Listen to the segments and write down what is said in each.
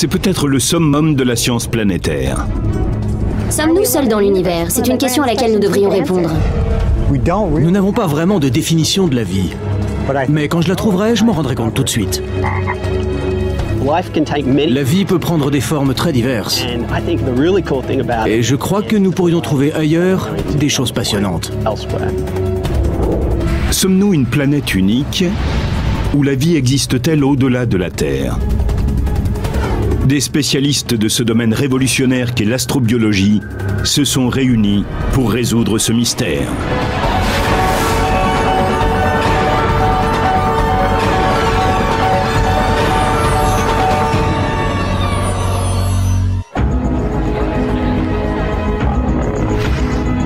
C'est peut-être le summum de la science planétaire. Sommes-nous seuls dans l'univers? C'est une question à laquelle nous devrions répondre. Nous n'avons pas vraiment de définition de la vie. Mais quand je la trouverai, je m'en rendrai compte tout de suite. La vie peut prendre des formes très diverses. Et je crois que nous pourrions trouver ailleurs des choses passionnantes. Sommes-nous une planète unique ou la vie existe-t-elle au-delà de la Terre? Des spécialistes de ce domaine révolutionnaire qu'est l'astrobiologie se sont réunis pour résoudre ce mystère.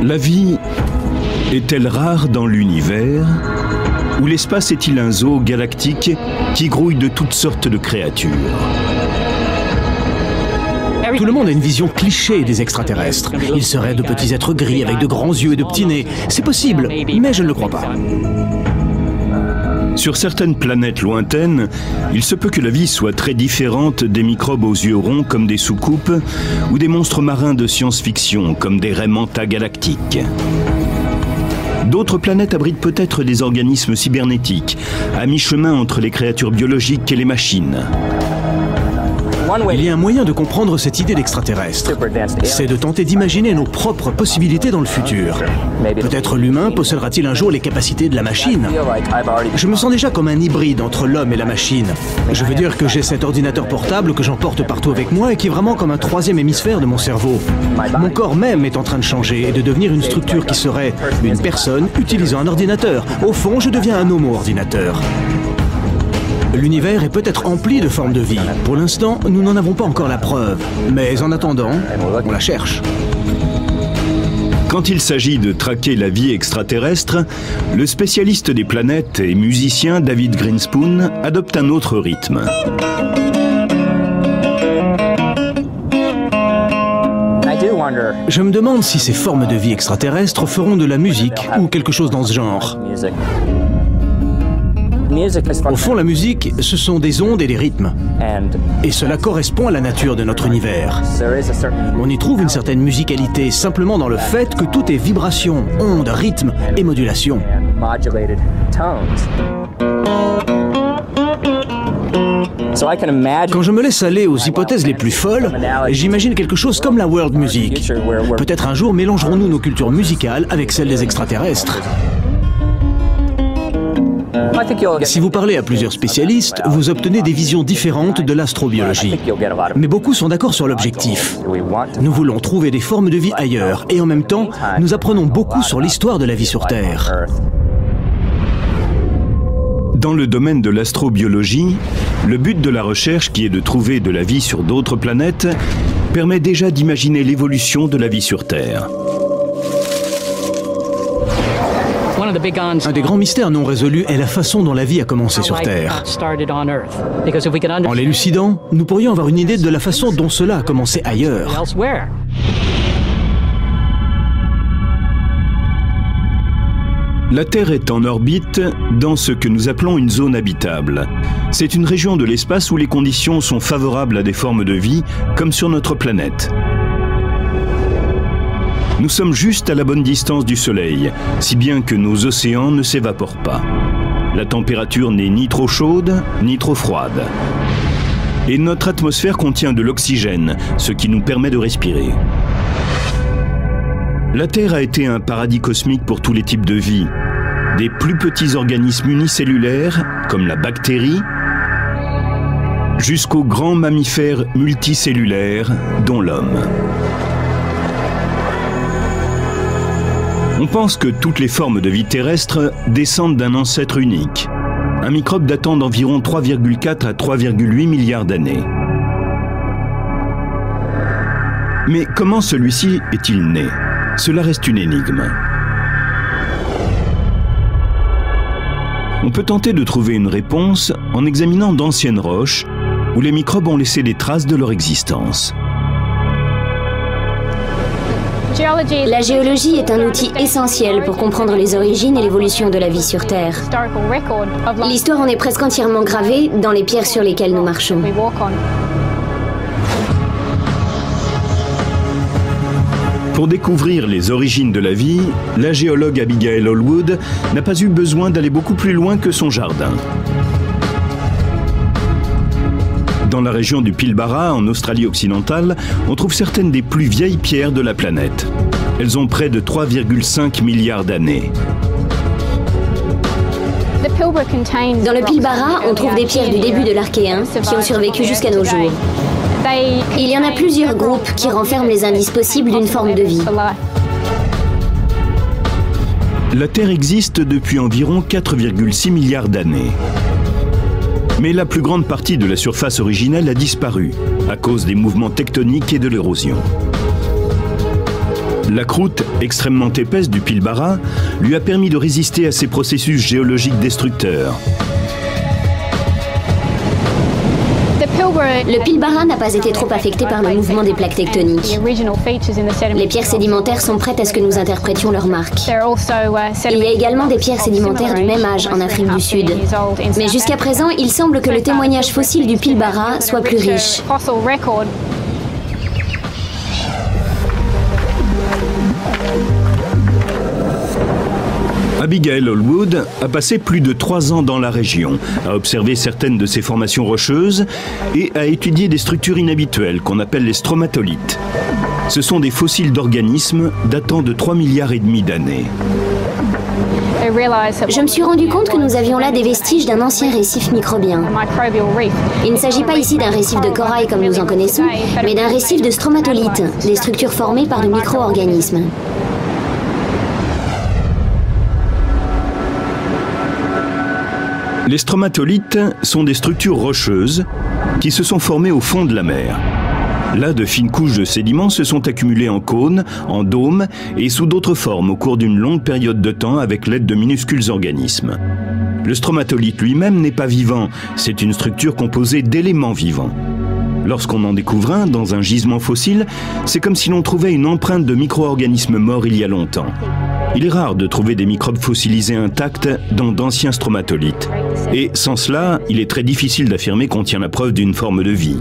La vie est-elle rare dans l'univers? Ou l'espace est-il un zoo galactique qui grouille de toutes sortes de créatures? Tout le monde a une vision cliché des extraterrestres. Ils seraient de petits êtres gris avec de grands yeux et de petits nez. C'est possible, mais je ne le crois pas. Sur certaines planètes lointaines, il se peut que la vie soit très différente des microbes aux yeux ronds comme des soucoupes ou des monstres marins de science-fiction comme des raies manta galactiques. D'autres planètes abritent peut-être des organismes cybernétiques, à mi-chemin entre les créatures biologiques et les machines. Il y a un moyen de comprendre cette idée d'extraterrestre. C'est de tenter d'imaginer nos propres possibilités dans le futur. Peut-être l'humain possédera-t-il un jour les capacités de la machine. Je me sens déjà comme un hybride entre l'homme et la machine. Je veux dire que j'ai cet ordinateur portable que j'emporte partout avec moi et qui est vraiment comme un troisième hémisphère de mon cerveau. Mon corps même est en train de changer et de devenir une structure qui serait une personne utilisant un ordinateur. Au fond, je deviens un homo-ordinateur. L'univers est peut-être empli de formes de vie. Pour l'instant, nous n'en avons pas encore la preuve. Mais en attendant, on la cherche. Quand il s'agit de traquer la vie extraterrestre, le spécialiste des planètes et musicien David Grinspoon adopte un autre rythme. Je me demande si ces formes de vie extraterrestres feront de la musique ou quelque chose dans ce genre. Au fond, la musique, ce sont des ondes et des rythmes. Et cela correspond à la nature de notre univers. On y trouve une certaine musicalité simplement dans le fait que tout est vibration, ondes, rythme et modulation. Quand je me laisse aller aux hypothèses les plus folles, j'imagine quelque chose comme la world music. Peut-être un jour mélangerons-nous nos cultures musicales avec celles des extraterrestres. Si vous parlez à plusieurs spécialistes, vous obtenez des visions différentes de l'astrobiologie. Mais beaucoup sont d'accord sur l'objectif. Nous voulons trouver des formes de vie ailleurs et en même temps, nous apprenons beaucoup sur l'histoire de la vie sur Terre. Dans le domaine de l'astrobiologie, le but de la recherche, qui est de trouver de la vie sur d'autres planètes, permet déjà d'imaginer l'évolution de la vie sur Terre. Un des grands mystères non résolus est la façon dont la vie a commencé sur Terre. En l'élucidant, nous pourrions avoir une idée de la façon dont cela a commencé ailleurs. La Terre est en orbite dans ce que nous appelons une zone habitable. C'est une région de l'espace où les conditions sont favorables à des formes de vie, comme sur notre planète. Nous sommes juste à la bonne distance du Soleil, si bien que nos océans ne s'évaporent pas. La température n'est ni trop chaude, ni trop froide. Et notre atmosphère contient de l'oxygène, ce qui nous permet de respirer. La Terre a été un paradis cosmique pour tous les types de vie, des plus petits organismes unicellulaires, comme la bactérie, jusqu'aux grands mammifères multicellulaires, dont l'homme. On pense que toutes les formes de vie terrestre descendent d'un ancêtre unique, un microbe datant d'environ 3,4 à 3,8 milliards d'années. Mais comment celui-ci est-il né? Cela reste une énigme. On peut tenter de trouver une réponse en examinant d'anciennes roches où les microbes ont laissé des traces de leur existence. La géologie est un outil essentiel pour comprendre les origines et l'évolution de la vie sur Terre. L'histoire en est presque entièrement gravée dans les pierres sur lesquelles nous marchons. Pour découvrir les origines de la vie, la géologue Abigail Allwood n'a pas eu besoin d'aller beaucoup plus loin que son jardin. Dans la région du Pilbara, en Australie occidentale, on trouve certaines des plus vieilles pierres de la planète. Elles ont près de 3,5 milliards d'années. Dans le Pilbara, on trouve des pierres du début de l'Archéen qui ont survécu jusqu'à nos jours. Il y en a plusieurs groupes qui renferment les indices possibles d'une forme de vie. La Terre existe depuis environ 4,6 milliards d'années. Mais la plus grande partie de la surface originelle a disparu à cause des mouvements tectoniques et de l'érosion. La croûte extrêmement épaisse du Pilbara lui a permis de résister à ces processus géologiques destructeurs. Le Pilbara n'a pas été trop affecté par le mouvement des plaques tectoniques. Les pierres sédimentaires sont prêtes à ce que nous interprétions leurs marques. Il y a également des pierres sédimentaires du même âge en Afrique du Sud. Mais jusqu'à présent, il semble que le témoignage fossile du Pilbara soit plus riche. Abigail Allwood a passé plus de 3 ans dans la région, a observé certaines de ces formations rocheuses et a étudié des structures inhabituelles qu'on appelle les stromatolithes. Ce sont des fossiles d'organismes datant de 3,5 milliards d'années. Je me suis rendu compte que nous avions là des vestiges d'un ancien récif microbien. Il ne s'agit pas ici d'un récif de corail comme nous en connaissons, mais d'un récif de stromatolithes, des structures formées par de micro-organismes. Les stromatolithes sont des structures rocheuses qui se sont formées au fond de la mer. Là, de fines couches de sédiments se sont accumulées en cônes, en dômes et sous d'autres formes au cours d'une longue période de temps avec l'aide de minuscules organismes. Le stromatolithe lui-même n'est pas vivant, c'est une structure composée d'éléments vivants. Lorsqu'on en découvre un dans un gisement fossile, c'est comme si l'on trouvait une empreinte de micro-organismes morts il y a longtemps. Il est rare de trouver des microbes fossilisés intacts dans d'anciens stromatolithes. Et sans cela, il est très difficile d'affirmer qu'on tient la preuve d'une forme de vie.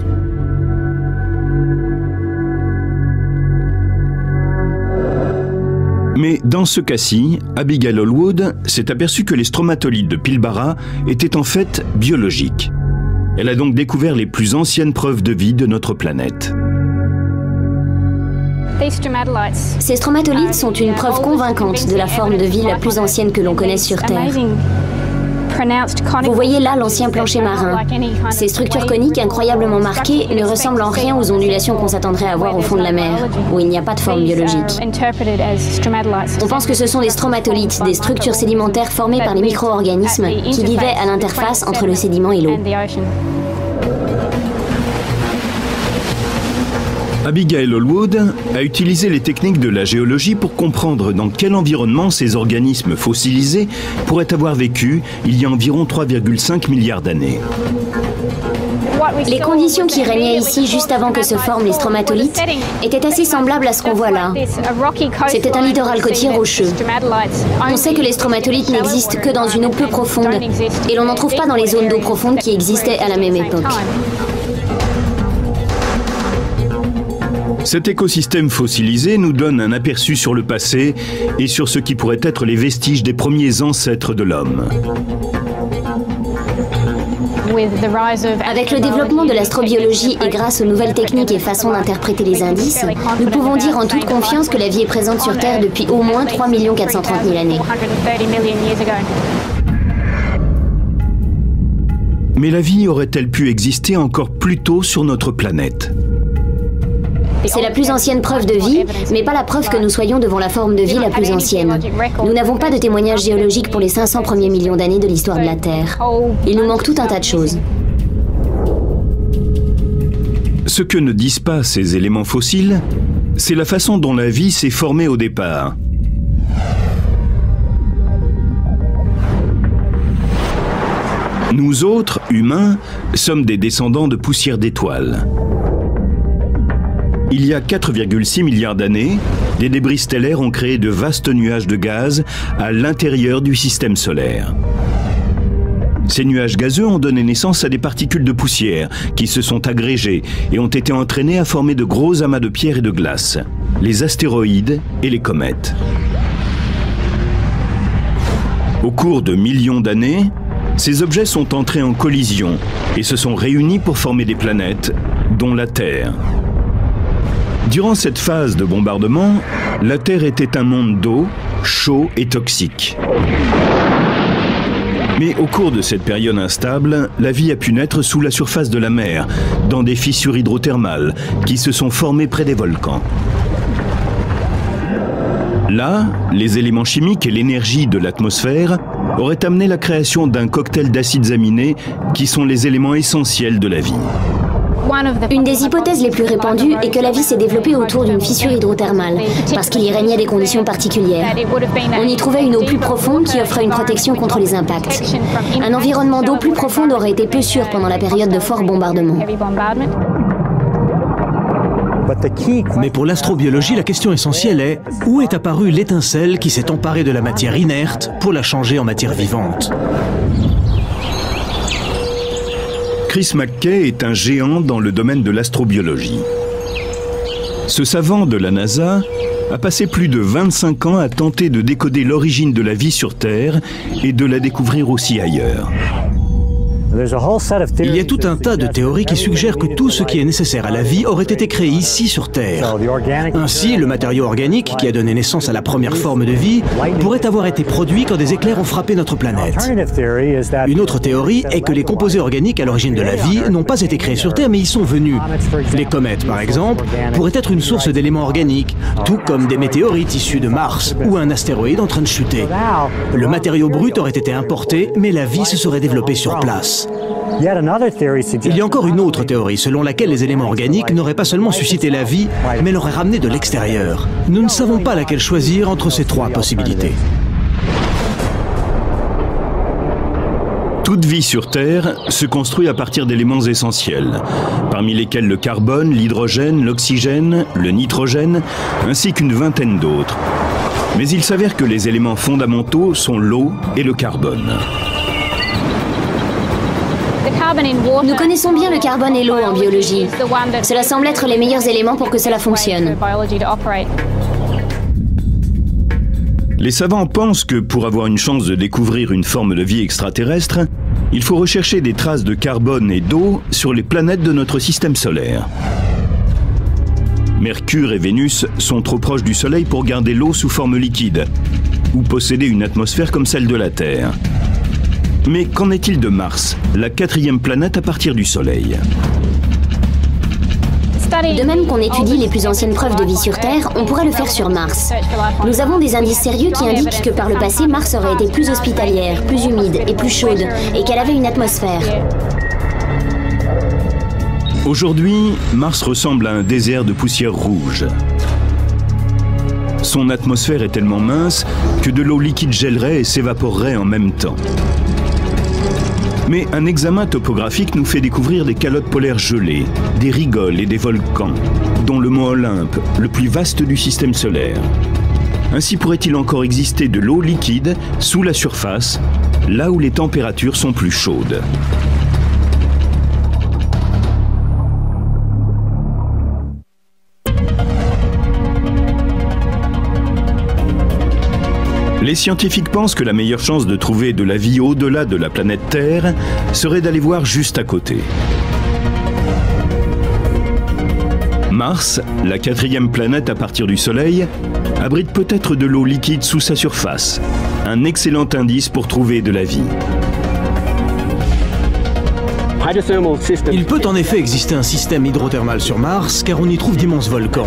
Mais dans ce cas-ci, Abigail Allwood s'est aperçue que les stromatolithes de Pilbara étaient en fait biologiques. Elle a donc découvert les plus anciennes preuves de vie de notre planète. Ces stromatolithes sont une preuve convaincante de la forme de vie la plus ancienne que l'on connaisse sur Terre. Vous voyez là l'ancien plancher marin. Ces structures coniques incroyablement marquées ne ressemblent en rien aux ondulations qu'on s'attendrait à voir au fond de la mer, où il n'y a pas de forme biologique. On pense que ce sont des stromatolithes, des structures sédimentaires formées par les micro-organismes qui vivaient à l'interface entre le sédiment et l'eau. Abigail Allwood a utilisé les techniques de la géologie pour comprendre dans quel environnement ces organismes fossilisés pourraient avoir vécu il y a environ 3,5 milliards d'années. Les conditions qui régnaient ici juste avant que se forment les stromatolithes étaient assez semblables à ce qu'on voit là. C'était un littoral côtier rocheux. On sait que les stromatolithes n'existent que dans une eau peu profonde et l'on n'en trouve pas dans les zones d'eau profonde qui existaient à la même époque. Cet écosystème fossilisé nous donne un aperçu sur le passé et sur ce qui pourrait être les vestiges des premiers ancêtres de l'homme. Avec le développement de l'astrobiologie et grâce aux nouvelles techniques et façons d'interpréter les indices, nous pouvons dire en toute confiance que la vie est présente sur Terre depuis au moins 3 430 000 années. Mais la vie aurait-elle pu exister encore plus tôt sur notre planète ? C'est la plus ancienne preuve de vie, mais pas la preuve que nous soyons devant la forme de vie la plus ancienne. Nous n'avons pas de témoignages géologiques pour les 500 premiers millions d'années de l'histoire de la Terre. Il nous manque tout un tas de choses. Ce que ne disent pas ces éléments fossiles, c'est la façon dont la vie s'est formée au départ. Nous autres, humains, sommes des descendants de poussière d'étoiles. Il y a 4,6 milliards d'années, des débris stellaires ont créé de vastes nuages de gaz à l'intérieur du système solaire. Ces nuages gazeux ont donné naissance à des particules de poussière qui se sont agrégées et ont été entraînées à former de gros amas de pierre et de glace, les astéroïdes et les comètes. Au cours de millions d'années, ces objets sont entrés en collision et se sont réunis pour former des planètes, dont la Terre. Durant cette phase de bombardement, la Terre était un monde d'eau, chaud et toxique. Mais au cours de cette période instable, la vie a pu naître sous la surface de la mer, dans des fissures hydrothermales qui se sont formées près des volcans. Là, les éléments chimiques et l'énergie de l'atmosphère auraient amené la création d'un cocktail d'acides aminés qui sont les éléments essentiels de la vie. Une des hypothèses les plus répandues est que la vie s'est développée autour d'une fissure hydrothermale, parce qu'il y régnait des conditions particulières. On y trouvait une eau plus profonde qui offrait une protection contre les impacts. Un environnement d'eau plus profonde aurait été peu sûr pendant la période de fort bombardement. Mais pour l'astrobiologie, la question essentielle est où est apparue l'étincelle qui s'est emparée de la matière inerte pour la changer en matière vivante? Chris McKay est un géant dans le domaine de l'astrobiologie. Ce savant de la NASA a passé plus de 25 ans à tenter de décoder l'origine de la vie sur Terre et de la découvrir aussi ailleurs. Il y a tout un tas de théories qui suggèrent que tout ce qui est nécessaire à la vie aurait été créé ici sur Terre. Ainsi, le matériau organique qui a donné naissance à la première forme de vie pourrait avoir été produit quand des éclairs ont frappé notre planète. Une autre théorie est que les composés organiques à l'origine de la vie n'ont pas été créés sur Terre mais y sont venus. Les comètes, par exemple, pourraient être une source d'éléments organiques, tout comme des météorites issus de Mars ou un astéroïde en train de chuter. Le matériau brut aurait été importé, mais la vie se serait développée sur place. Il y a encore une autre théorie selon laquelle les éléments organiques n'auraient pas seulement suscité la vie, mais l'auraient ramenée de l'extérieur. Nous ne savons pas laquelle choisir entre ces trois possibilités. Toute vie sur Terre se construit à partir d'éléments essentiels, parmi lesquels le carbone, l'hydrogène, l'oxygène, le nitrogène, ainsi qu'une vingtaine d'autres. Mais il s'avère que les éléments fondamentaux sont l'eau et le carbone. Nous connaissons bien le carbone et l'eau en biologie. Cela semble être les meilleurs éléments pour que cela fonctionne. Les savants pensent que pour avoir une chance de découvrir une forme de vie extraterrestre, il faut rechercher des traces de carbone et d'eau sur les planètes de notre système solaire. Mercure et Vénus sont trop proches du Soleil pour garder l'eau sous forme liquide, ou posséder une atmosphère comme celle de la Terre. Mais qu'en est-il de Mars, la quatrième planète à partir du Soleil? De même qu'on étudie les plus anciennes preuves de vie sur Terre, on pourrait le faire sur Mars. Nous avons des indices sérieux qui indiquent que par le passé, Mars aurait été plus hospitalière, plus humide et plus chaude, et qu'elle avait une atmosphère. Aujourd'hui, Mars ressemble à un désert de poussière rouge. Son atmosphère est tellement mince que de l'eau liquide gèlerait et s'évaporerait en même temps. Mais un examen topographique nous fait découvrir des calottes polaires gelées, des rigoles et des volcans, dont le mont Olympe, le plus vaste du système solaire. Ainsi pourrait-il encore exister de l'eau liquide sous la surface, là où les températures sont plus chaudes. Les scientifiques pensent que la meilleure chance de trouver de la vie au-delà de la planète Terre serait d'aller voir juste à côté. Mars, la quatrième planète à partir du Soleil, abrite peut-être de l'eau liquide sous sa surface, un excellent indice pour trouver de la vie. Il peut en effet exister un système hydrothermal sur Mars, car on y trouve d'immenses volcans.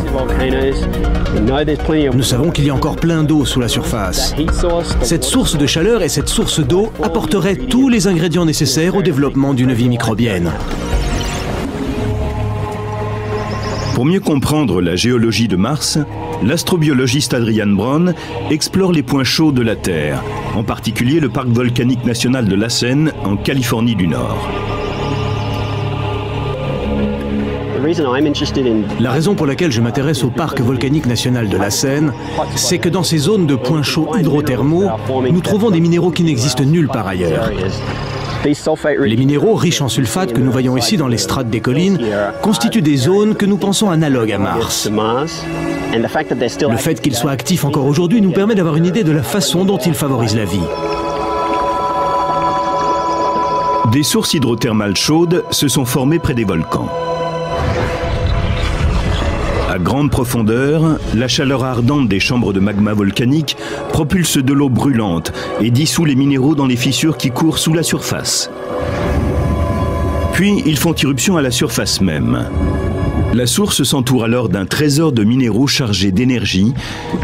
Nous savons qu'il y a encore plein d'eau sous la surface. Cette source de chaleur et cette source d'eau apporteraient tous les ingrédients nécessaires au développement d'une vie microbienne. Pour mieux comprendre la géologie de Mars, l'astrobiologiste Adrian Brown explore les points chauds de la Terre, en particulier le parc volcanique national de Lassen, en Californie du Nord. La raison pour laquelle je m'intéresse au parc volcanique national de Lassen, c'est que dans ces zones de points chauds hydrothermaux, nous trouvons des minéraux qui n'existent nulle part ailleurs. Les minéraux riches en sulfate que nous voyons ici dans les strates des collines constituent des zones que nous pensons analogues à Mars. Le fait qu'ils soient actifs encore aujourd'hui nous permet d'avoir une idée de la façon dont ils favorisent la vie. Des sources hydrothermales chaudes se sont formées près des volcans. À grande profondeur, la chaleur ardente des chambres de magma volcanique propulse de l'eau brûlante et dissout les minéraux dans les fissures qui courent sous la surface. Puis, ils font irruption à la surface même. La source s'entoure alors d'un trésor de minéraux chargés d'énergie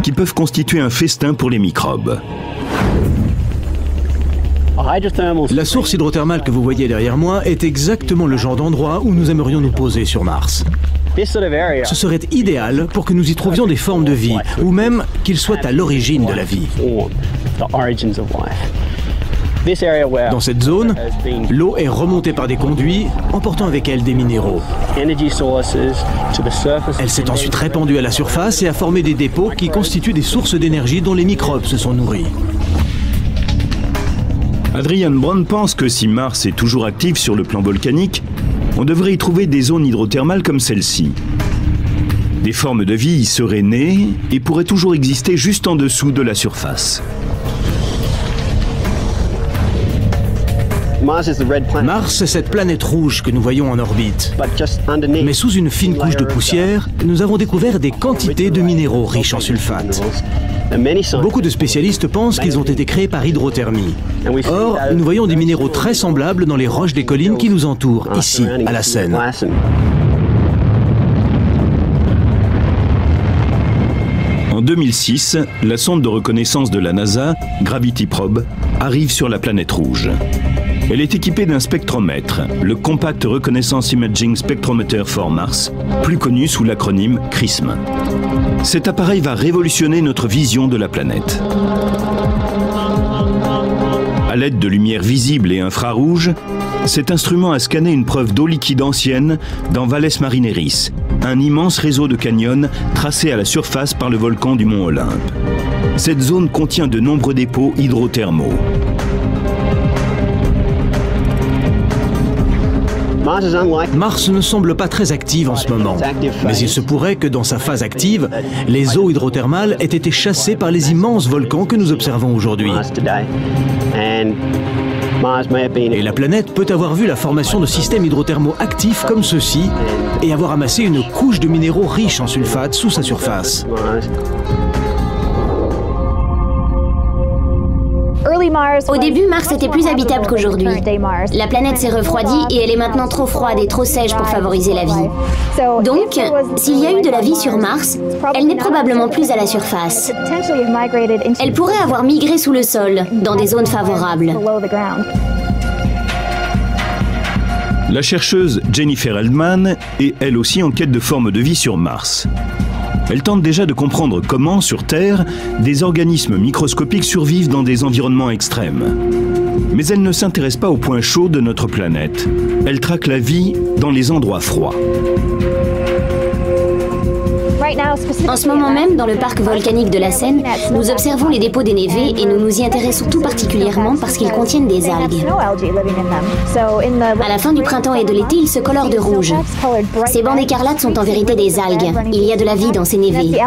qui peuvent constituer un festin pour les microbes. La source hydrothermale que vous voyez derrière moi est exactement le genre d'endroit où nous aimerions nous poser sur Mars. Ce serait idéal pour que nous y trouvions des formes de vie, ou même qu'ils soient à l'origine de la vie. Dans cette zone, l'eau est remontée par des conduits, emportant avec elle des minéraux. Elle s'est ensuite répandue à la surface et a formé des dépôts qui constituent des sources d'énergie dont les microbes se sont nourris. Adrian Brown pense que si Mars est toujours actif sur le plan volcanique, on devrait y trouver des zones hydrothermales comme celle-ci. Des formes de vie y seraient nées et pourraient toujours exister juste en dessous de la surface. Mars est cette planète rouge que nous voyons en orbite. Mais sous une fine couche de poussière, nous avons découvert des quantités de minéraux riches en sulfate. Beaucoup de spécialistes pensent qu'ils ont été créés par hydrothermie. Or, nous voyons des minéraux très semblables dans les roches des collines qui nous entourent, ici, à la Seine. En 2006, la sonde de reconnaissance de la NASA, Gravity Probe, arrive sur la planète rouge. Elle est équipée d'un spectromètre, le Compact Reconnaissance Imaging Spectrometer for Mars, plus connu sous l'acronyme CRISM. Cet appareil va révolutionner notre vision de la planète. À l'aide de lumière visible et infrarouge, cet instrument a scanné une preuve d'eau liquide ancienne dans Valles Marineris, un immense réseau de canyons tracé à la surface par le volcan du mont Olympe. Cette zone contient de nombreux dépôts hydrothermaux. Mars ne semble pas très active en ce moment, mais il se pourrait que dans sa phase active, les eaux hydrothermales aient été chassées par les immenses volcans que nous observons aujourd'hui. Et la planète peut avoir vu la formation de systèmes hydrothermaux actifs comme ceux-ci et avoir amassé une couche de minéraux riches en sulfate sous sa surface. Au début, Mars était plus habitable qu'aujourd'hui. La planète s'est refroidie et elle est maintenant trop froide et trop sèche pour favoriser la vie. Donc, s'il y a eu de la vie sur Mars, elle n'est probablement plus à la surface. Elle pourrait avoir migré sous le sol, dans des zones favorables. La chercheuse Jennifer Eldman est elle aussi en quête de formes de vie sur Mars. Elle tente déjà de comprendre comment, sur Terre, des organismes microscopiques survivent dans des environnements extrêmes. Mais elle ne s'intéresse pas aux points chauds de notre planète. Elle traque la vie dans les endroits froids. En ce moment même, dans le parc volcanique de la Seine, nous observons les dépôts dénévés et nous nous y intéressons tout particulièrement parce qu'ils contiennent des algues. À la fin du printemps et de l'été, ils se colorent de rouge. Ces bandes écarlates sont en vérité des algues. Il y a de la vie dans ces névés.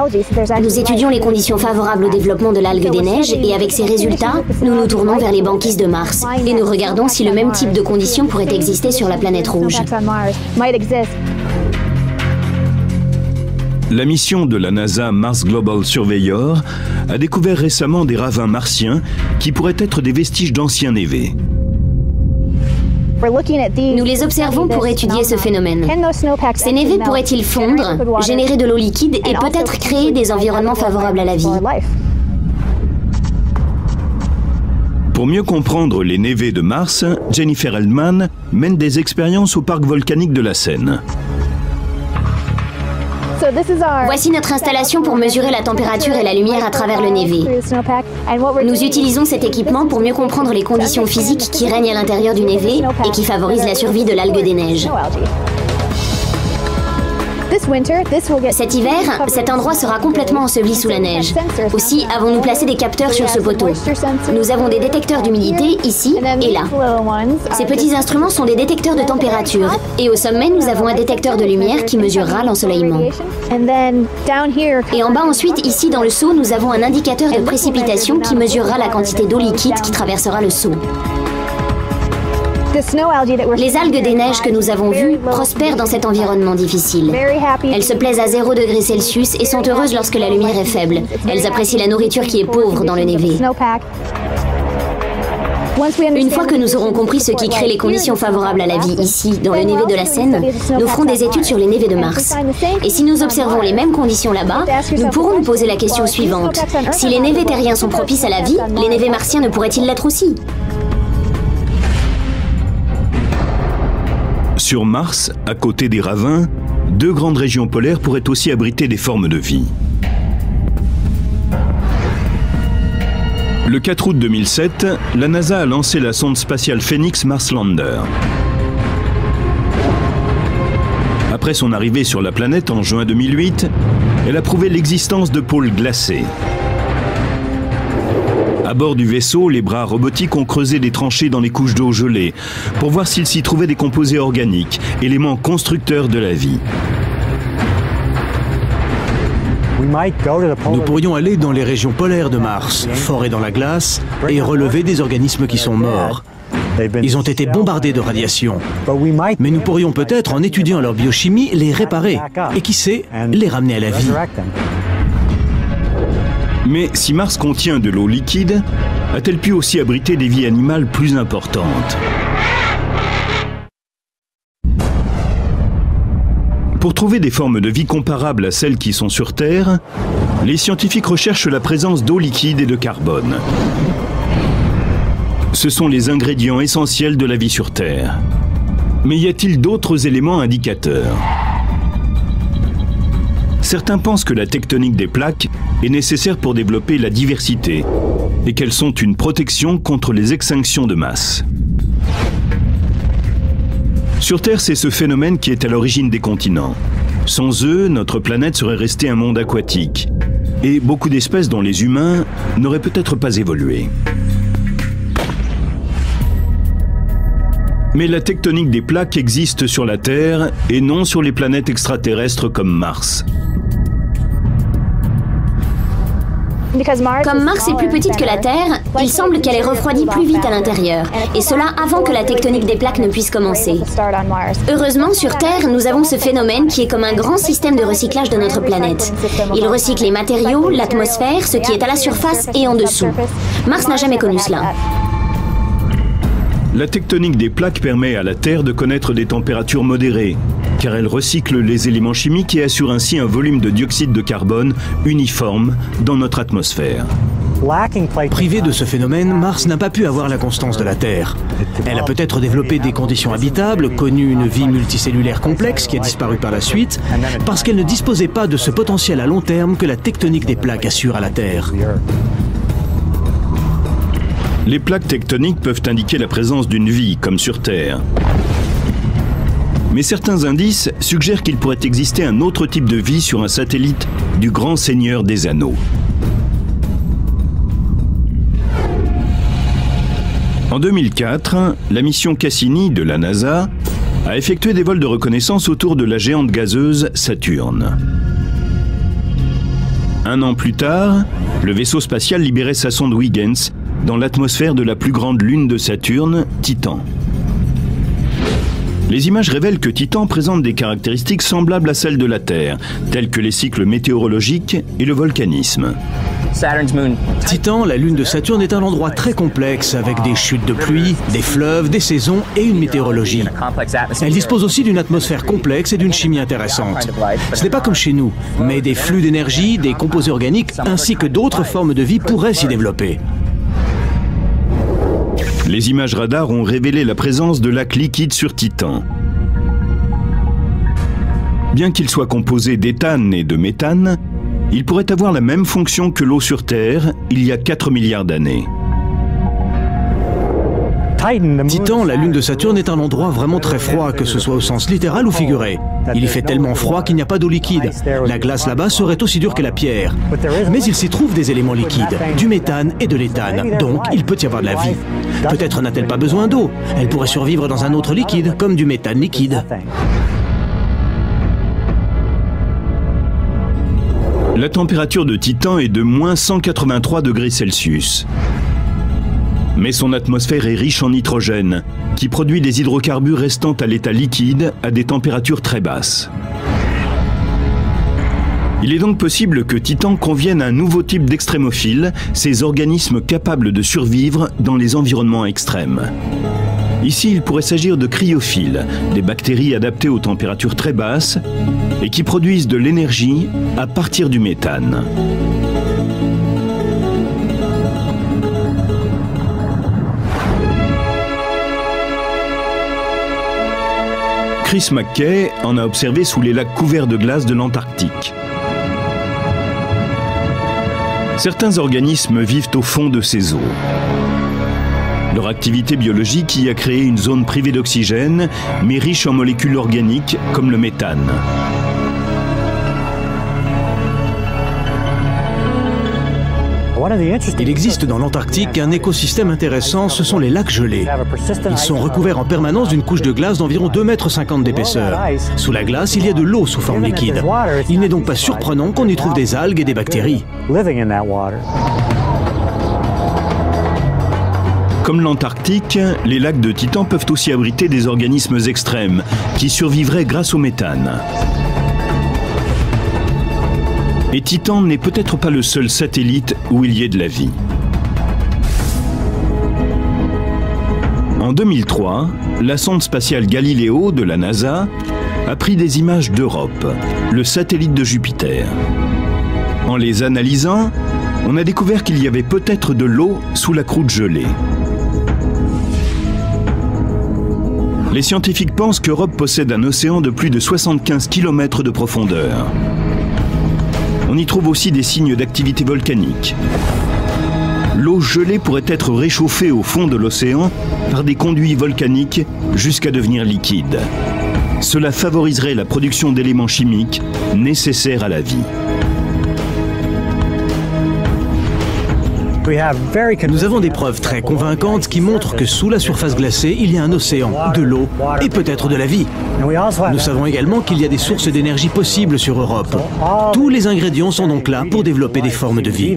Nous étudions les conditions favorables au développement de l'algue des neiges et avec ces résultats, nous nous tournons vers les banquises de Mars et nous regardons si le même type de conditions pourrait exister sur la planète rouge. La mission de la NASA Mars Global Surveyor a découvert récemment des ravins martiens qui pourraient être des vestiges d'anciens névés. Nous les observons pour étudier ce phénomène. Ces névés pourraient-ils fondre, générer de l'eau liquide et peut-être créer des environnements favorables à la vie? Pour mieux comprendre les névés de Mars, Jennifer Eldman mène des expériences au parc volcanique de la Seine. Voici notre installation pour mesurer la température et la lumière à travers le névé. Nous utilisons cet équipement pour mieux comprendre les conditions physiques qui règnent à l'intérieur du névé et qui favorisent la survie de l'algue des neiges. Cet hiver, cet endroit sera complètement enseveli sous la neige. Aussi, avons-nous placé des capteurs sur ce poteau. Nous avons des détecteurs d'humidité ici et là. Ces petits instruments sont des détecteurs de température. Et au sommet, nous avons un détecteur de lumière qui mesurera l'ensoleillement. Et en bas ensuite, ici dans le seau, nous avons un indicateur de précipitation qui mesurera la quantité d'eau liquide qui traversera le seau. Les algues des neiges que nous avons vues prospèrent dans cet environnement difficile. Elles se plaisent à 0 degré Celsius et sont heureuses lorsque la lumière est faible. Elles apprécient la nourriture qui est pauvre dans le névé. Une fois que nous aurons compris ce qui crée les conditions favorables à la vie ici, dans le névé de la Seine, nous ferons des études sur les névés de Mars. Et si nous observons les mêmes conditions là-bas, nous pourrons nous poser la question suivante. Si les névés terriens sont propices à la vie, les névés martiens ne pourraient-ils l'être aussi ? Sur Mars, à côté des ravins, 2 grandes régions polaires pourraient aussi abriter des formes de vie. Le 4 août 2007, la NASA a lancé la sonde spatiale Phoenix Mars Lander. Après son arrivée sur la planète en juin 2008, elle a prouvé l'existence de pôles glacés. À bord du vaisseau, les bras robotiques ont creusé des tranchées dans les couches d'eau gelée pour voir s'il s'y trouvait des composés organiques, éléments constructeurs de la vie. Nous pourrions aller dans les régions polaires de Mars, forer dans la glace et relever des organismes qui sont morts. Ils ont été bombardés de radiation. Mais nous pourrions peut-être, en étudiant leur biochimie, les réparer et qui sait, les ramener à la vie. Mais si Mars contient de l'eau liquide, a-t-elle pu aussi abriter des vies animales plus importantes ? Pour trouver des formes de vie comparables à celles qui sont sur Terre, les scientifiques recherchent la présence d'eau liquide et de carbone. Ce sont les ingrédients essentiels de la vie sur Terre. Mais y a-t-il d'autres éléments indicateurs ? Certains pensent que la tectonique des plaques est nécessaire pour développer la diversité et qu'elles sont une protection contre les extinctions de masse. Sur Terre, c'est ce phénomène qui est à l'origine des continents. Sans eux, notre planète serait restée un monde aquatique et beaucoup d'espèces dont les humains n'auraient peut-être pas évolué. Mais la tectonique des plaques existe sur la Terre et non sur les planètes extraterrestres comme Mars. Comme Mars est plus petite que la Terre, il semble qu'elle est refroidie plus vite à l'intérieur, et cela avant que la tectonique des plaques ne puisse commencer. Heureusement, sur Terre, nous avons ce phénomène qui est comme un grand système de recyclage de notre planète. Il recycle les matériaux, l'atmosphère, ce qui est à la surface et en dessous. Mars n'a jamais connu cela. La tectonique des plaques permet à la Terre de connaître des températures modérées, car elle recycle les éléments chimiques et assure ainsi un volume de dioxyde de carbone uniforme dans notre atmosphère. Privée de ce phénomène, Mars n'a pas pu avoir la constance de la Terre. Elle a peut-être développé des conditions habitables, connu une vie multicellulaire complexe qui a disparu par la suite, parce qu'elle ne disposait pas de ce potentiel à long terme que la tectonique des plaques assure à la Terre. Les plaques tectoniques peuvent indiquer la présence d'une vie, comme sur Terre. Mais certains indices suggèrent qu'il pourrait exister un autre type de vie sur un satellite du Grand Seigneur des Anneaux. En 2004, la mission Cassini de la NASA a effectué des vols de reconnaissance autour de la géante gazeuse Saturne. Un an plus tard, le vaisseau spatial libérait sa sonde Huygens dans l'atmosphère de la plus grande lune de Saturne, Titan. Les images révèlent que Titan présente des caractéristiques semblables à celles de la Terre, telles que les cycles météorologiques et le volcanisme. Titan, la lune de Saturne, est un endroit très complexe avec des chutes de pluie, des fleuves, des saisons et une météorologie. Elle dispose aussi d'une atmosphère complexe et d'une chimie intéressante. Ce n'est pas comme chez nous, mais des flux d'énergie, des composés organiques ainsi que d'autres formes de vie pourraient s'y développer. Les images radars ont révélé la présence de lacs liquides sur Titan. Bien qu'il soit composé d'éthane et de méthane, il pourrait avoir la même fonction que l'eau sur Terre il y a 4 milliards d'années. Titan, la lune de Saturne, est un endroit vraiment très froid, que ce soit au sens littéral ou figuré. Il y fait tellement froid qu'il n'y a pas d'eau liquide. La glace là-bas serait aussi dure que la pierre. Mais il s'y trouve des éléments liquides, du méthane et de l'éthane, donc il peut y avoir de la vie. Peut-être n'a-t-elle pas besoin d'eau. Elle pourrait survivre dans un autre liquide, comme du méthane liquide. La température de Titan est de moins 183 degrés Celsius. Mais son atmosphère est riche en nitrogène, qui produit des hydrocarbures restant à l'état liquide à des températures très basses. Il est donc possible que Titan convienne à un nouveau type d'extrémophiles, ces organismes capables de survivre dans les environnements extrêmes. Ici, il pourrait s'agir de cryophiles, des bactéries adaptées aux températures très basses et qui produisent de l'énergie à partir du méthane. Chris McKay en a observé sous les lacs couverts de glace de l'Antarctique. Certains organismes vivent au fond de ces eaux. Leur activité biologique y a créé une zone privée d'oxygène, mais riche en molécules organiques comme le méthane. Il existe dans l'Antarctique un écosystème intéressant, ce sont les lacs gelés. Ils sont recouverts en permanence d'une couche de glace d'environ 2,50 m d'épaisseur. Sous la glace, il y a de l'eau sous forme liquide. Il n'est donc pas surprenant qu'on y trouve des algues et des bactéries. Comme l'Antarctique, les lacs de Titan peuvent aussi abriter des organismes extrêmes qui survivraient grâce au méthane. Et Titan n'est peut-être pas le seul satellite où il y ait de la vie. En 2003, la sonde spatiale Galileo de la NASA a pris des images d'Europe, le satellite de Jupiter. En les analysant, on a découvert qu'il y avait peut-être de l'eau sous la croûte gelée. Les scientifiques pensent qu'Europe possède un océan de plus de 75 km de profondeur. On y trouve aussi des signes d'activité volcanique. L'eau gelée pourrait être réchauffée au fond de l'océan par des conduits volcaniques jusqu'à devenir liquide. Cela favoriserait la production d'éléments chimiques nécessaires à la vie. Nous avons des preuves très convaincantes qui montrent que sous la surface glacée, il y a un océan, de l'eau et peut-être de la vie. Nous savons également qu'il y a des sources d'énergie possibles sur Europe. Tous les ingrédients sont donc là pour développer des formes de vie.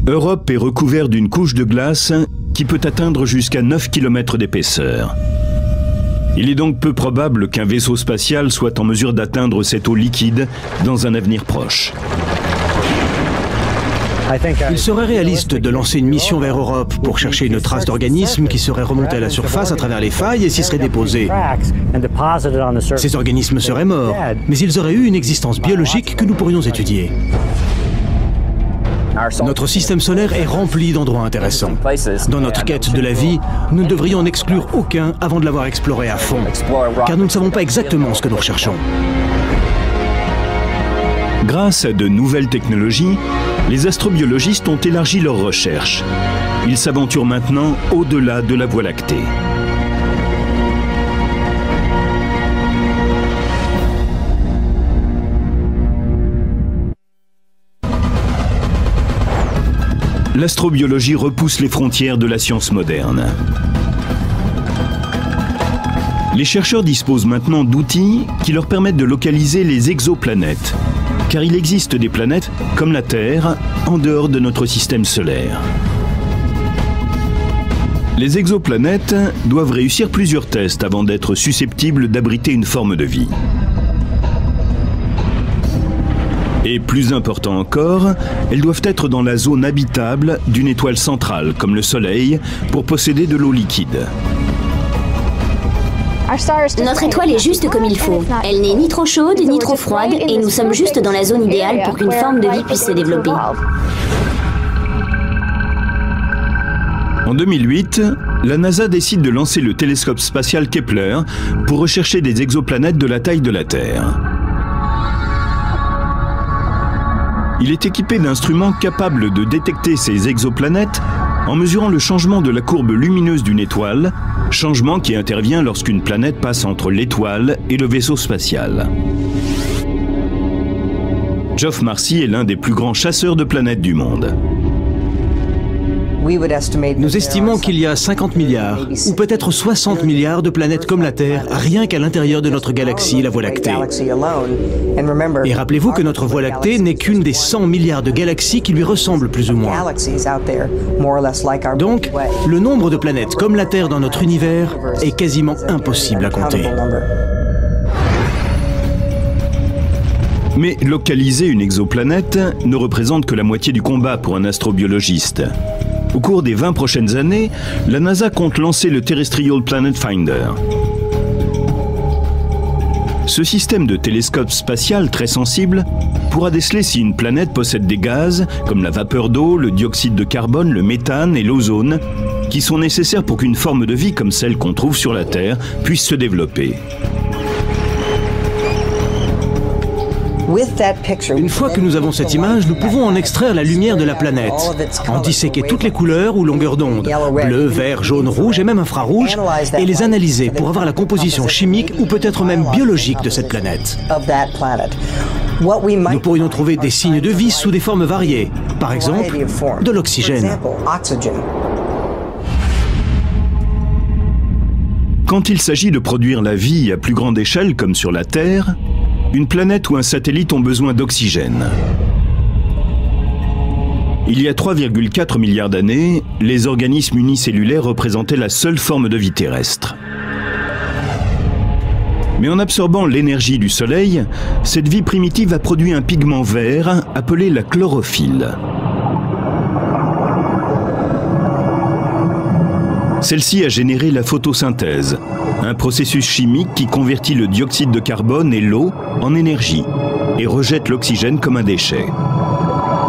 Europe est recouverte d'une couche de glace qui peut atteindre jusqu'à 9 km d'épaisseur. Il est donc peu probable qu'un vaisseau spatial soit en mesure d'atteindre cette eau liquide dans un avenir proche. Il serait réaliste de lancer une mission vers Europe pour chercher une trace d'organisme qui serait remontée à la surface à travers les failles et s'y serait déposée. Ces organismes seraient morts, mais ils auraient eu une existence biologique que nous pourrions étudier. Notre système solaire est rempli d'endroits intéressants. Dans notre quête de la vie, nous ne devrions en exclure aucun avant de l'avoir exploré à fond, car nous ne savons pas exactement ce que nous recherchons. Grâce à de nouvelles technologies, les astrobiologistes ont élargi leurs recherches. Ils s'aventurent maintenant au-delà de la Voie lactée. L'astrobiologie repousse les frontières de la science moderne. Les chercheurs disposent maintenant d'outils qui leur permettent de localiser les exoplanètes, car il existe des planètes, comme la Terre, en dehors de notre système solaire. Les exoplanètes doivent réussir plusieurs tests avant d'être susceptibles d'abriter une forme de vie. Et plus important encore, elles doivent être dans la zone habitable d'une étoile centrale, comme le Soleil, pour posséder de l'eau liquide. Notre étoile est juste comme il faut. Elle n'est ni trop chaude ni trop froide et nous sommes juste dans la zone idéale pour qu'une forme de vie puisse se développer. En 2008, la NASA décide de lancer le télescope spatial Kepler pour rechercher des exoplanètes de la taille de la Terre. Il est équipé d'instruments capables de détecter ces exoplanètes en mesurant le changement de la courbe lumineuse d'une étoile, changement qui intervient lorsqu'une planète passe entre l'étoile et le vaisseau spatial. Geoff Marcy est l'un des plus grands chasseurs de planètes du monde. Nous estimons qu'il y a 50 milliards, ou peut-être 60 milliards de planètes comme la Terre, rien qu'à l'intérieur de notre galaxie, la Voie lactée. Et rappelez-vous que notre Voie lactée n'est qu'une des 100 milliards de galaxies qui lui ressemblent plus ou moins. Donc, le nombre de planètes comme la Terre dans notre univers est quasiment impossible à compter. Mais localiser une exoplanète ne représente que la moitié du combat pour un astrobiologiste. Au cours des 20 prochaines années, la NASA compte lancer le Terrestrial Planet Finder. Ce système de télescope spatial très sensible pourra déceler si une planète possède des gaz, comme la vapeur d'eau, le dioxyde de carbone, le méthane et l'ozone, qui sont nécessaires pour qu'une forme de vie comme celle qu'on trouve sur la Terre puisse se développer. Une fois que nous avons cette image, nous pouvons en extraire la lumière de la planète, en disséquer toutes les couleurs ou longueurs d'onde, bleu, vert, jaune, rouge et même infrarouge, et les analyser pour avoir la composition chimique ou peut-être même biologique de cette planète. Nous pourrions trouver des signes de vie sous des formes variées, par exemple de l'oxygène. Quand il s'agit de produire la vie à plus grande échelle comme sur la Terre, une planète ou un satellite ont besoin d'oxygène. Il y a 3,4 milliards d'années, les organismes unicellulaires représentaient la seule forme de vie terrestre. Mais en absorbant l'énergie du Soleil, cette vie primitive a produit un pigment vert appelé la chlorophylle. Celle-ci a généré la photosynthèse, un processus chimique qui convertit le dioxyde de carbone et l'eau en énergie et rejette l'oxygène comme un déchet.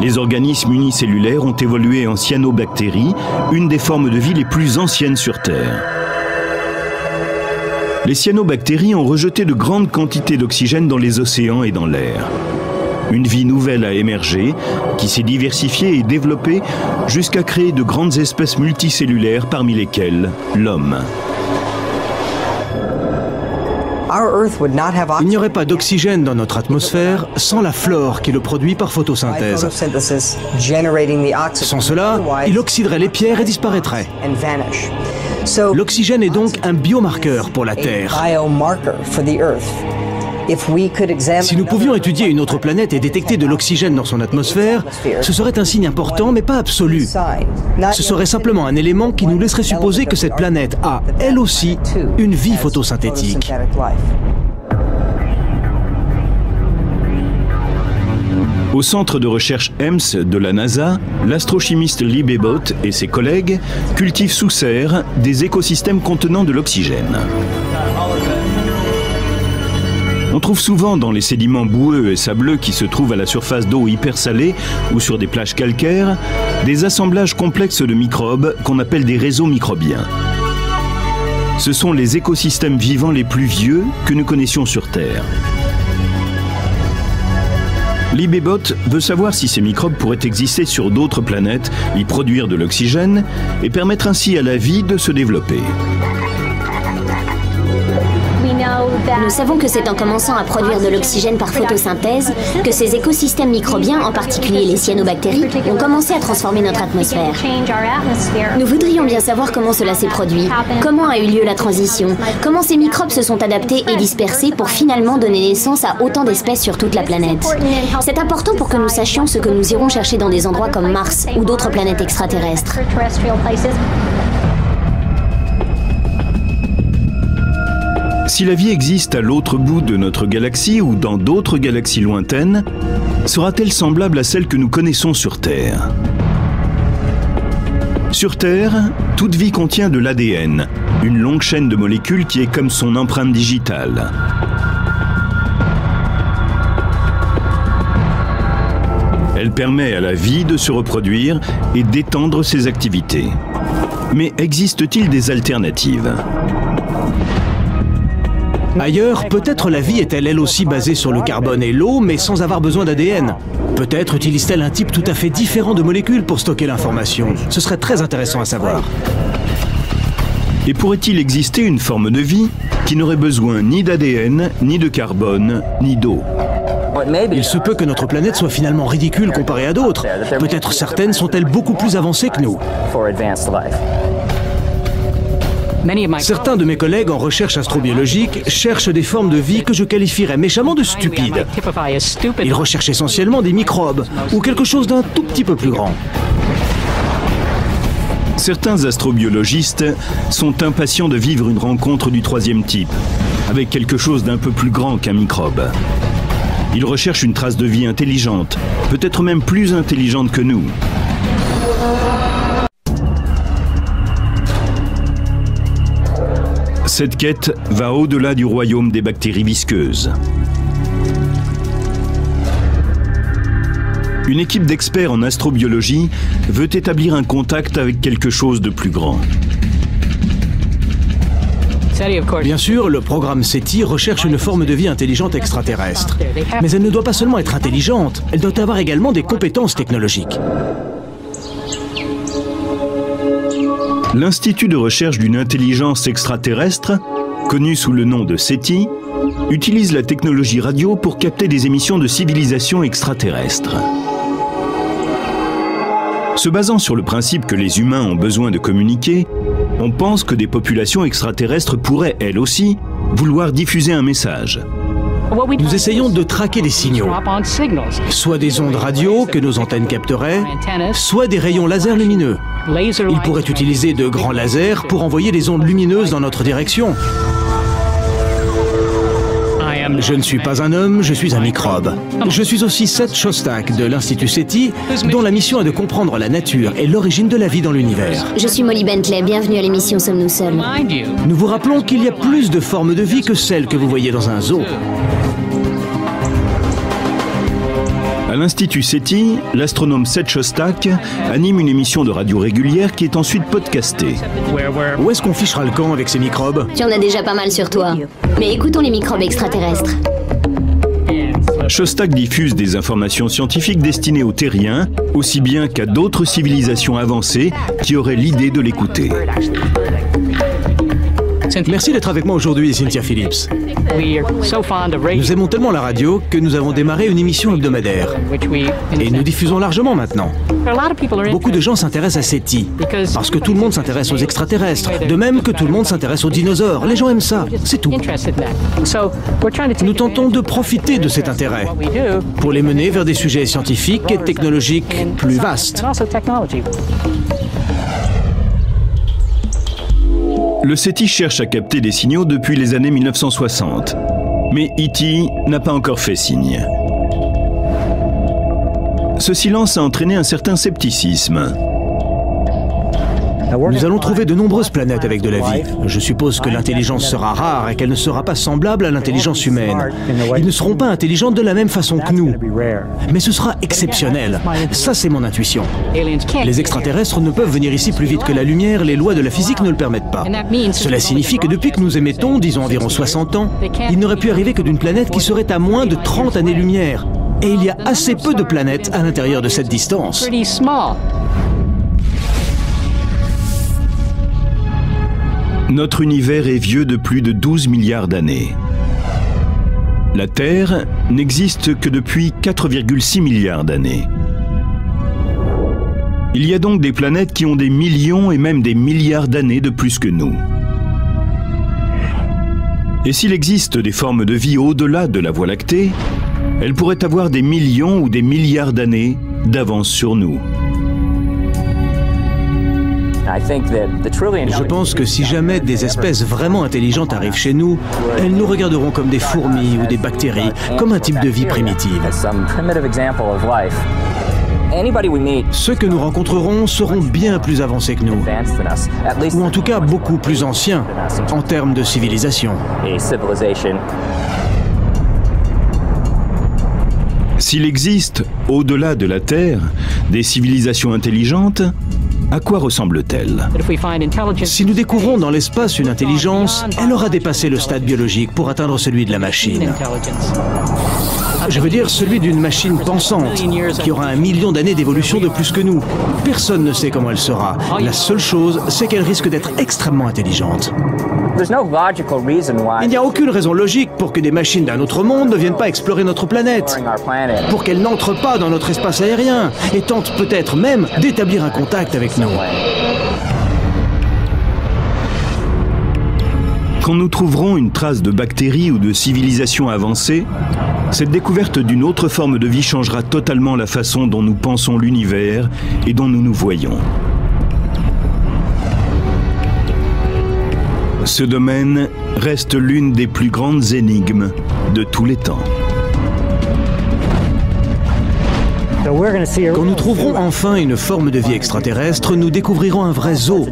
Les organismes unicellulaires ont évolué en cyanobactéries, une des formes de vie les plus anciennes sur Terre. Les cyanobactéries ont rejeté de grandes quantités d'oxygène dans les océans et dans l'air. Une vie nouvelle a émergé, qui s'est diversifiée et développée jusqu'à créer de grandes espèces multicellulaires, parmi lesquelles l'homme. Il n'y aurait pas d'oxygène dans notre atmosphère sans la flore qui le produit par photosynthèse. Sans cela, il oxyderait les pierres et disparaîtrait. L'oxygène est donc un biomarqueur pour la Terre. Si nous pouvions étudier une autre planète et détecter de l'oxygène dans son atmosphère, ce serait un signe important mais pas absolu. Ce serait simplement un élément qui nous laisserait supposer que cette planète a, elle aussi, une vie photosynthétique. Au centre de recherche EMS de la NASA, l'astrochimiste Lee Babbitt et ses collègues cultivent sous serre des écosystèmes contenant de l'oxygène. On trouve souvent dans les sédiments boueux et sableux qui se trouvent à la surface d'eau hypersalée ou sur des plages calcaires, des assemblages complexes de microbes qu'on appelle des réseaux microbiens. Ce sont les écosystèmes vivants les plus vieux que nous connaissions sur Terre. Lee Babbitt veut savoir si ces microbes pourraient exister sur d'autres planètes, y produire de l'oxygène et permettre ainsi à la vie de se développer. Nous savons que c'est en commençant à produire de l'oxygène par photosynthèse que ces écosystèmes microbiens, en particulier les cyanobactéries, ont commencé à transformer notre atmosphère. Nous voudrions bien savoir comment cela s'est produit, comment a eu lieu la transition, comment ces microbes se sont adaptés et dispersés pour finalement donner naissance à autant d'espèces sur toute la planète. C'est important pour que nous sachions ce que nous irons chercher dans des endroits comme Mars ou d'autres planètes extraterrestres. Si la vie existe à l'autre bout de notre galaxie ou dans d'autres galaxies lointaines, sera-t-elle semblable à celle que nous connaissons sur Terre? Sur Terre, toute vie contient de l'ADN, une longue chaîne de molécules qui est comme son empreinte digitale. Elle permet à la vie de se reproduire et d'étendre ses activités. Mais existe-t-il des alternatives ? Ailleurs, peut-être la vie est-elle elle aussi basée sur le carbone et l'eau, mais sans avoir besoin d'ADN. Peut-être utilise-t-elle un type tout à fait différent de molécules pour stocker l'information. Ce serait très intéressant à savoir. Et pourrait-il exister une forme de vie qui n'aurait besoin ni d'ADN, ni de carbone, ni d'eau? Il se peut que notre planète soit finalement ridicule comparée à d'autres. Peut-être certaines sont-elles beaucoup plus avancées que nous. Certains de mes collègues en recherche astrobiologique cherchent des formes de vie que je qualifierais méchamment de stupides. Ils recherchent essentiellement des microbes ou quelque chose d'un tout petit peu plus grand. Certains astrobiologistes sont impatients de vivre une rencontre du troisième type, avec quelque chose d'un peu plus grand qu'un microbe. Ils recherchent une trace de vie intelligente, peut-être même plus intelligente que nous. Cette quête va au-delà du royaume des bactéries visqueuses. Une équipe d'experts en astrobiologie veut établir un contact avec quelque chose de plus grand. Bien sûr, le programme SETI recherche une forme de vie intelligente extraterrestre. Mais elle ne doit pas seulement être intelligente, elle doit avoir également des compétences technologiques. L'Institut de recherche d'une intelligence extraterrestre, connu sous le nom de SETI, utilise la technologie radio pour capter des émissions de civilisation extraterrestre. Se basant sur le principe que les humains ont besoin de communiquer, on pense que des populations extraterrestres pourraient, elles aussi, vouloir diffuser un message. Nous essayons de traquer des signaux, soit des ondes radio que nos antennes capteraient, soit des rayons laser lumineux. Ils pourraient utiliser de grands lasers pour envoyer des ondes lumineuses dans notre direction. Je ne suis pas un homme, je suis un microbe. Je suis aussi Seth Shostak de l'Institut SETI, dont la mission est de comprendre la nature et l'origine de la vie dans l'univers. Je suis Molly Bentley, bienvenue à l'émission Sommes-nous seuls. Nous vous rappelons qu'il y a plus de formes de vie que celles que vous voyez dans un zoo. À l'Institut SETI, l'astronome Seth Shostak anime une émission de radio régulière qui est ensuite podcastée. Où est-ce qu'on fichera le camp avec ces microbes? Tu en as déjà pas mal sur toi. Mais écoutons les microbes extraterrestres. Shostak diffuse des informations scientifiques destinées aux terriens, aussi bien qu'à d'autres civilisations avancées qui auraient l'idée de l'écouter. Merci d'être avec moi aujourd'hui, Cynthia Phillips. Nous aimons tellement la radio que nous avons démarré une émission hebdomadaire. Et nous diffusons largement maintenant. Beaucoup de gens s'intéressent à SETI, parce que tout le monde s'intéresse aux extraterrestres, de même que tout le monde s'intéresse aux dinosaures. Les gens aiment ça, c'est tout. Nous tentons de profiter de cet intérêt, pour les mener vers des sujets scientifiques et technologiques plus vastes. Le SETI cherche à capter des signaux depuis les années 1960. Mais E.T. n'a pas encore fait signe. Ce silence a entraîné un certain scepticisme. Nous allons trouver de nombreuses planètes avec de la vie. Je suppose que l'intelligence sera rare et qu'elle ne sera pas semblable à l'intelligence humaine. Ils ne seront pas intelligents de la même façon que nous. Mais ce sera exceptionnel. Ça, c'est mon intuition. Les extraterrestres ne peuvent venir ici plus vite que la lumière, les lois de la physique ne le permettent pas. Cela signifie que depuis que nous émettons, disons environ 60 ans, il n'aurait pu arriver que d'une planète qui serait à moins de 30 années-lumière. Et il y a assez peu de planètes à l'intérieur de cette distance. Notre univers est vieux de plus de 12 milliards d'années. La Terre n'existe que depuis 4,6 milliards d'années. Il y a donc des planètes qui ont des millions et même des milliards d'années de plus que nous. Et s'il existe des formes de vie au-delà de la Voie lactée, elles pourraient avoir des millions ou des milliards d'années d'avance sur nous. Je pense que si jamais des espèces vraiment intelligentes arrivent chez nous, elles nous regarderont comme des fourmis ou des bactéries, comme un type de vie primitive. Ceux que nous rencontrerons seront bien plus avancés que nous, ou en tout cas beaucoup plus anciens en termes de civilisation. S'il existe, au-delà de la Terre, des civilisations intelligentes, à quoi ressemble-t-elle? Si nous découvrons dans l'espace une intelligence, elle aura dépassé le stade biologique pour atteindre celui de la machine. Je veux dire celui d'une machine pensante, qui aura 1 million d'années d'évolution de plus que nous. Personne ne sait comment elle sera. La seule chose, c'est qu'elle risque d'être extrêmement intelligente. Il n'y a aucune raison logique pour que des machines d'un autre monde ne viennent pas explorer notre planète, pour qu'elles n'entrent pas dans notre espace aérien et tentent peut-être même d'établir un contact avec nous. Quand nous trouverons une trace de bactéries ou de civilisation avancée, cette découverte d'une autre forme de vie changera totalement la façon dont nous pensons l'univers et dont nous nous voyons. Ce domaine reste l'une des plus grandes énigmes de tous les temps. Quand nous trouverons enfin une forme de vie extraterrestre, nous découvrirons un vrai zoo.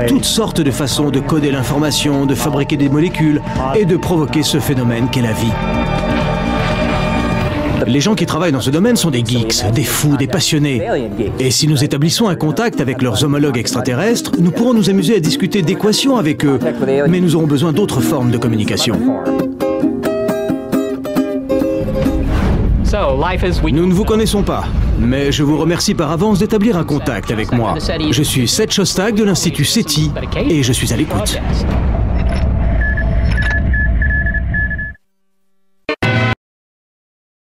Toutes sortes de façons de coder l'information, de fabriquer des molécules et de provoquer ce phénomène qu'est la vie. Les gens qui travaillent dans ce domaine sont des geeks, des fous, des passionnés. Et si nous établissons un contact avec leurs homologues extraterrestres, nous pourrons nous amuser à discuter d'équations avec eux, mais nous aurons besoin d'autres formes de communication. Nous ne vous connaissons pas, mais je vous remercie par avance d'établir un contact avec moi. Je suis Seth Shostak de l'Institut SETI et je suis à l'écoute.